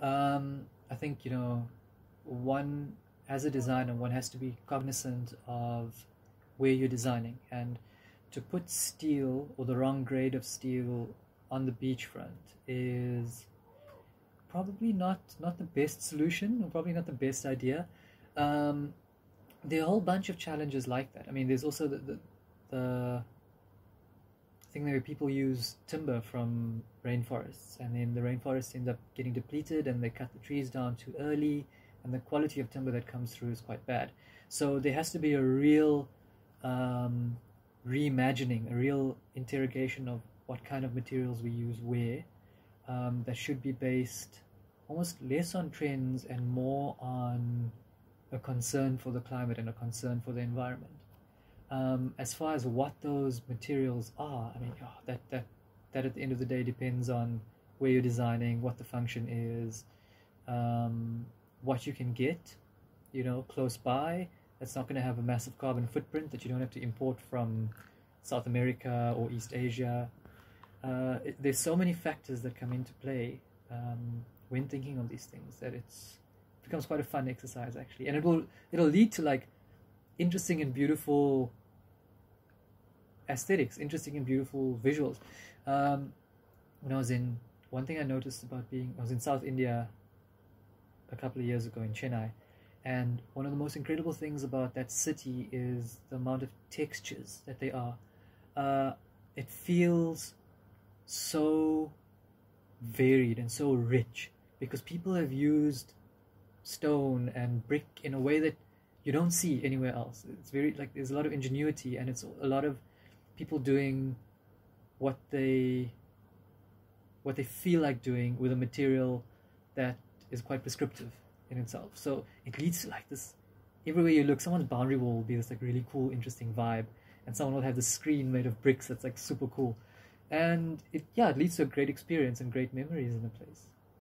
I think, one, as a designer, one has to be cognizant of where you're designing, and to put steel or the wrong grade of steel on the beachfront is probably not the best solution, or probably not the best idea. Um, there are a whole bunch of challenges like that. I mean, there's also the thing where people use timber from rainforests, and then the rainforests end up getting depleted, and they cut the trees down too early, and the quality of timber that comes through is quite bad. So there has to be a real reimagining, a real interrogation of what kind of materials we use where, that should be based almost less on trends and more on a concern for the climate and a concern for the environment. As far as what those materials are, I mean, that at the end of the day depends on where you're designing, what the function is, what you can get, close by. That's not going to have a massive carbon footprint that you don't have to import from South America or East Asia. There's so many factors that come into play when thinking of these things that it becomes quite a fun exercise, actually, and it'll lead to like interesting and beautiful aesthetics, interesting and beautiful visuals. One thing I noticed about I was in South India a couple of years ago in Chennai, and one of the most incredible things about that city is the amount of textures that they are. It feels so varied and so rich because people have used stone and brick in a way that you don't see anywhere else. It's very like there's a lot of ingenuity, and it's a lot of people doing what they feel like doing with a material that is quite prescriptive in itself. So it leads to like this, everywhere you look, someone's boundary wall will be this like really cool, interesting vibe, and someone will have this screen made of bricks that's like super cool, and it leads to a great experience and great memories in a place.